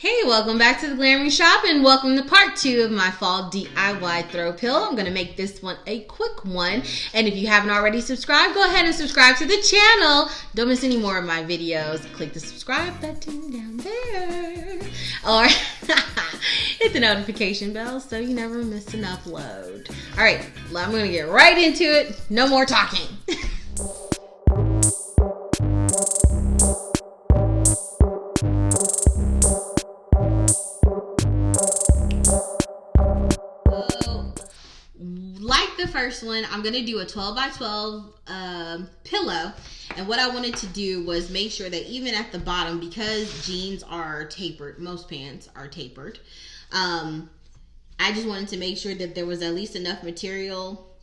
Hey, welcome back to the Glam Reshoppers and welcome to part 2 of my fall DIY throw pillow. I'm going to make this one a quick one. And if you haven't already subscribed, go ahead and subscribe to the channel. Don't miss any more of my videos. Click the subscribe button down there. Or hit the notification bell so you never miss an upload. Alright, I'm going to get right into it. No more talking. Like the first one, I'm going to do a 12 by 12 pillow. And what I wanted to do was make sure that even at the bottom, because jeans are tapered, most pants are tapered, I just wanted to make sure that there was at least enough material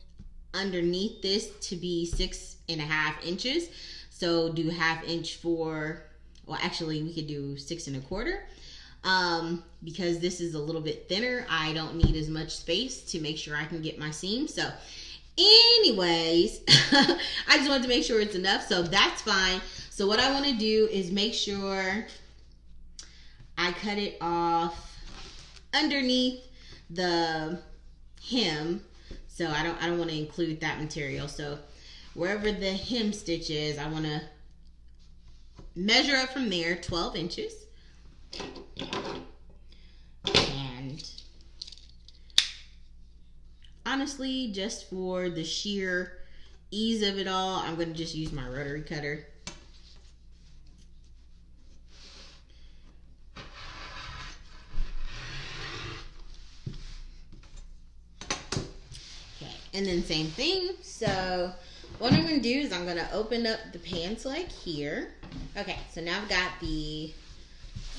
underneath this to be 6.5 inches. So do 1/2 inch for, well, actually we could do 6 1/4. Because this is a little bit thinner, I don't need as much space to make sure I can get my seam. So anyways, I just wanted to make sure it's enough, so that's fine. So what I want to do is make sure I cut it off underneath the hem. So I don't want to include that material. So wherever the hem stitch is, I want to measure up from there 12 inches. And honestly, just for the sheer ease of it all, I'm going to just use my rotary cutter. Okay, and then same thing. So what I'm going to do is I'm going to open up the pants leg here. Okay, so now I've got the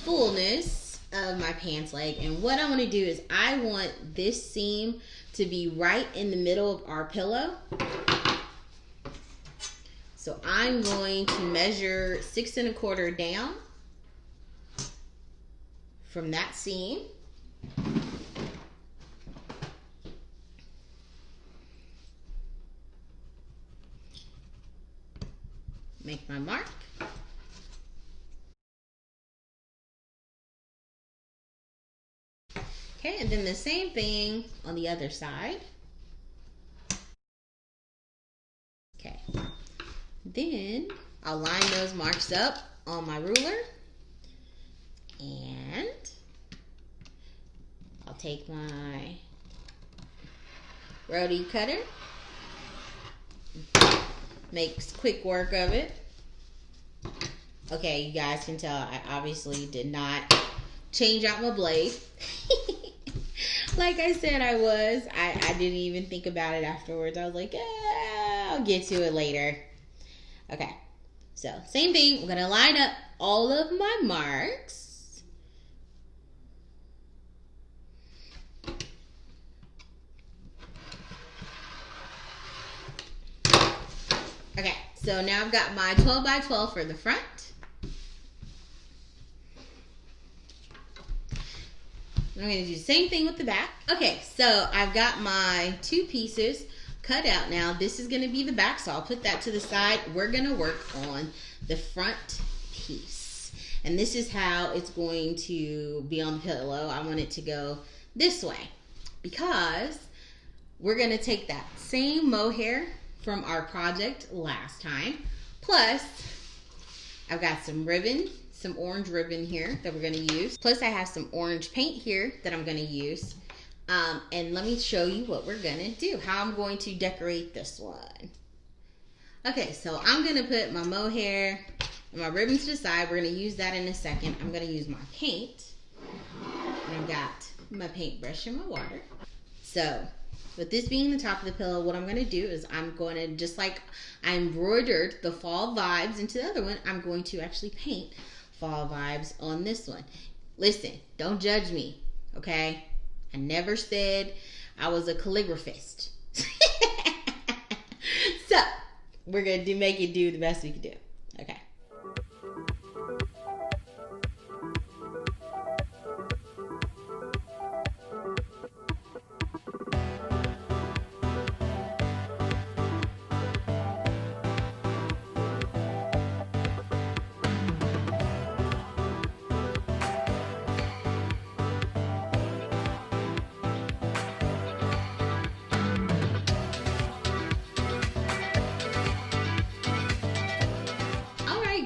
fullness of my pants leg, and what I want to do is I want this seam to be right in the middle of our pillow. So I'm going to measure 6 1/4 down from that seam. Make my mark. Okay, and then the same thing on the other side. Okay, then I'll line those marks up on my ruler, and I'll take my rotary cutter, makes quick work of it. Okay, you guys can tell I obviously did not change out my blade. Like I said I was. I didn't even think about it afterwards. I was like, I'll get to it later. Okay, so same thing. We're going to line up all of my marks. Okay, so now I've got my 12 by 12 for the front. I'm going to do the same thing with the back. Okay, so I've got my 2 pieces cut out now. This is going to be the back, so I'll put that to the side. We're going to work on the front piece. And this is how it's going to be on the pillow. I want it to go this way because we're going to take that same mohair from our project last time. Plus, I've got some ribbon. Some orange ribbon here that we're going to use. Plus I have some orange paint here that I'm going to use. And let me show you what we're going to do, how I'm going to decorate this one. Okay, so I'm going to put my mohair and my ribbon to the side. We're going to use that in a second. I'm going to use my paint. And I've got my paintbrush and my water. So with this being the top of the pillow, what I'm going to do is I'm going to, just like I embroidered the fall vibes into the other one, I'm going to actually paint fall vibes on this one. Listen, don't judge me, okay? I never said I was a calligraphist. So we're gonna make it do the best we can do. Okay.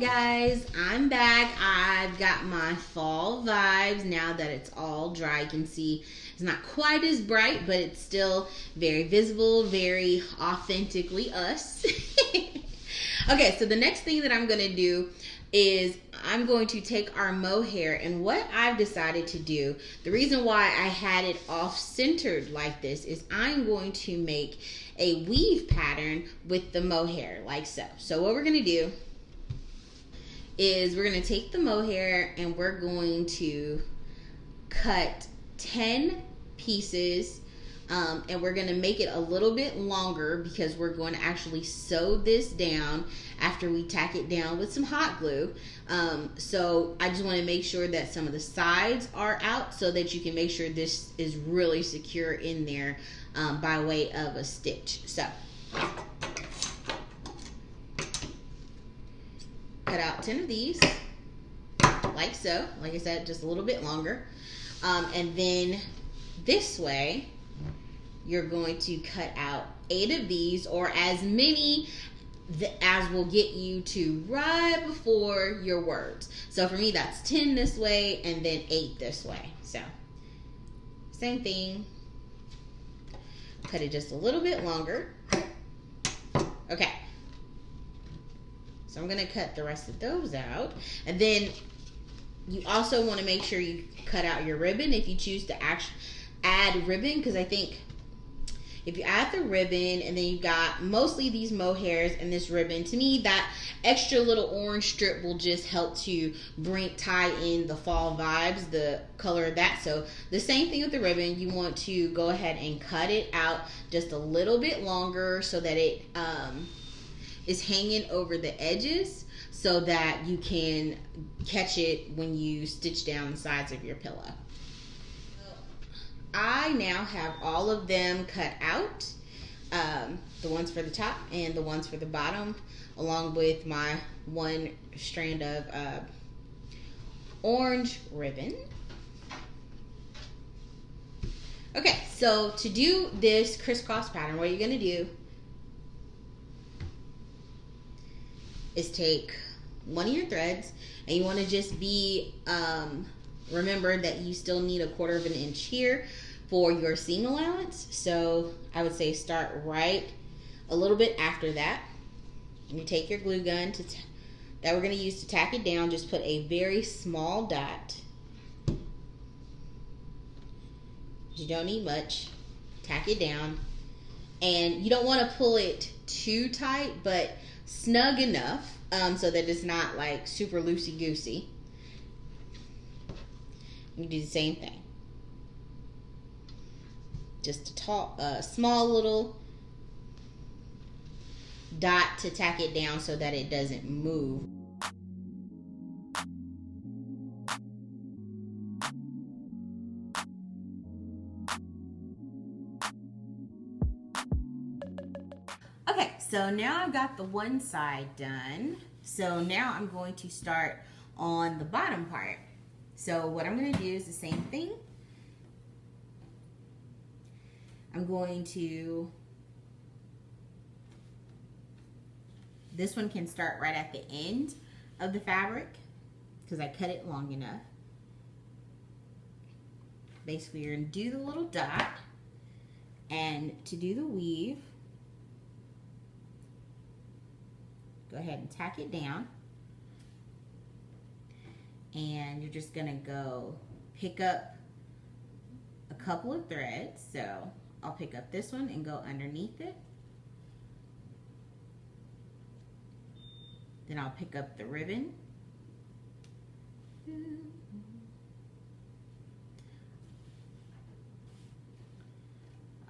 guys, I'm back. I've got my fall vibes now that it's all dry. You can see it's not quite as bright, but it's still very visible, very authentically us. Okay, so the next thing that I'm gonna do is I'm going to take our mohair, and what I've decided to do, the reason why I had it off-centered like this is I'm going to make a weave pattern with the mohair like so. So what we're gonna do is we're gonna take the mohair and we're going to cut 10 pieces, and we're gonna make it a little bit longer because we're going to actually sew this down after we tack it down with some hot glue. So I just want to make sure that some of the sides are out so that you can make sure this is really secure in there by way of a stitch. So cut out 10 of these like so, like I said, just a little bit longer, and then this way you're going to cut out 8 of these, or as many as will get you to right before your words. So for me, that's 10 this way and then 8 this way. So same thing, cut it just a little bit longer. Okay, so I'm gonna cut the rest of those out, and then you also want to make sure you cut out your ribbon if you choose to actually add ribbon, because I think if you add the ribbon and then you got mostly these mohairs and this ribbon, to me that extra little orange strip will just help to tie in the fall vibes, the color of that. So the same thing with the ribbon, you want to go ahead and cut it out just a little bit longer so that it is hanging over the edges so that you can catch it when you stitch down the sides of your pillow. I now have all of them cut out, the ones for the top and the ones for the bottom, along with my one strand of orange ribbon. Okay, so to do this crisscross pattern, what you're gonna do is take one of your threads, and you want to just be remember that you still need 1/4 of an inch here for your seam allowance. So I would say start right a little bit after that. And you take your glue gun that we're going to use to tack it down. Just put a very small dot. You don't need much. Tack it down, and you don't want to pull it too tight, but snug enough so that it's not like super loosey-goosey. You do the same thing. Just a small little dot to tack it down so that it doesn't move. Okay, so now I've got the one side done. So now I'm going to start on the bottom part. So what I'm going to do is the same thing. I'm going to, this one can start right at the end of the fabric because I cut it long enough. Basically, you're going to do the little dot, and to do the weave, go ahead and tack it down. And you're just gonna go pick up a couple of threads. So I'll pick up this one and go underneath it. Then I'll pick up the ribbon.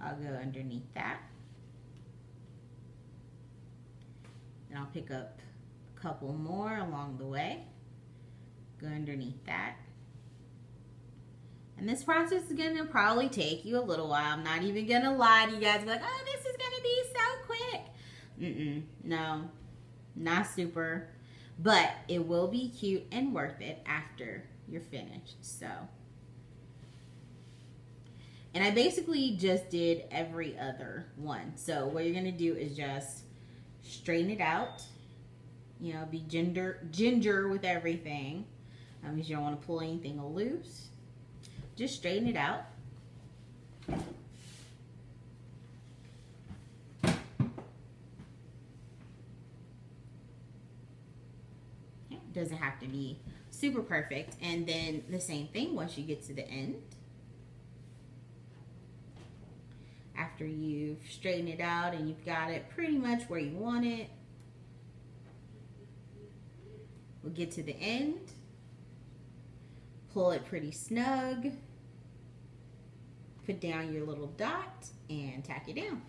I'll go underneath that. Then I'll pick up a couple more along the way. Go underneath that. And this process is gonna probably take you a little while. I'm not even gonna lie to you guys. Be like, oh, this is gonna be so quick. No, not super. But it will be cute and worth it after you're finished. So, and I basically just did every other one. So what you're gonna do is just straighten it out. you know, be ginger with everything. Because you don't want to pull anything loose. Just straighten it out. It doesn't have to be super perfect. And then the same thing once you get to the end. After you've straightened it out and you've got it pretty much where you want it, we'll get to the end, pull it pretty snug, put down your little dot and tack it down.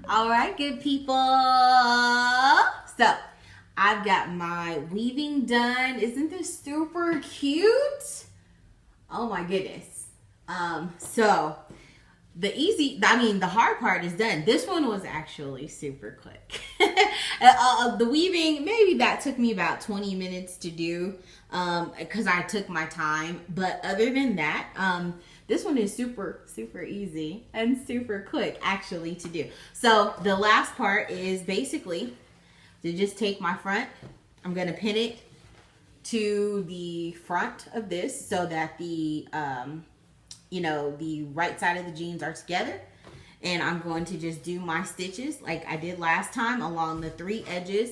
All right, good people. So I've got my weaving done. Isn't this super cute? Oh my goodness. So the hard part is done. This one was actually super quick. The weaving, maybe that took me about 20 minutes to do, because I took my time. But other than that, this one is super, super easy and super quick actually to do. So the last part is basically to just take my front. I'm going to pin it to the front of this so that the, the right side of the jeans are together. And I'm going to just do my stitches like I did last time along the 3 edges.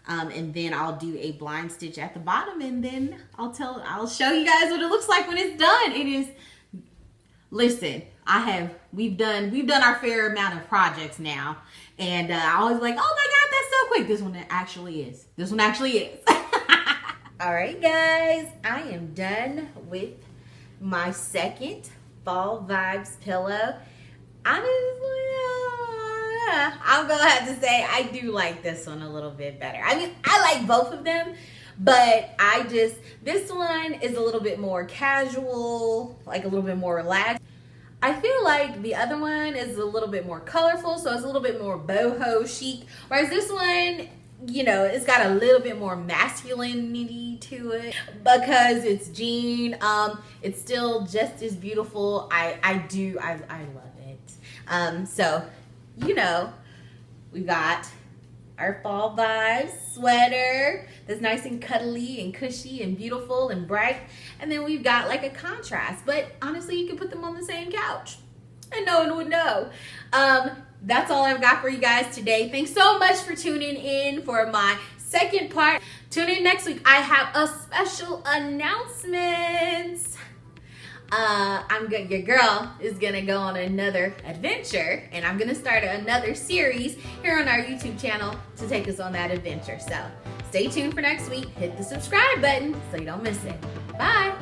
And then I'll do a blind stitch at the bottom, and then I'll show you guys what it looks like when it's done. It is, listen, we've done our fair amount of projects now, and I always like, oh my God, that's so quick. This one actually is. All right, guys, I am done with my second Fall Vibes pillow. Honestly, I'm gonna have to say I do like this one a little bit better. I mean, I like both of them, but this one is a little bit more casual, like a little bit more relaxed. I feel like the other one is a little bit more colorful, so it's a little bit more boho chic, whereas this one, it's got a little bit more masculinity to it because it's jean. It's still just as beautiful. I love it. So, we've got our Fall Vibes sweater that's nice and cuddly and cushy and beautiful and bright. And then we've got like a contrast, but honestly, you can put them on the same couch and no one would know. That's all I've got for you guys today. Thanks so much for tuning in for my second part. Tune in next week. I have a special announcement. Your girl is gonna go on another adventure, and I'm gonna start another series here on our YouTube channel to take us on that adventure. So stay tuned for next week. Hit the subscribe button so you don't miss it. Bye.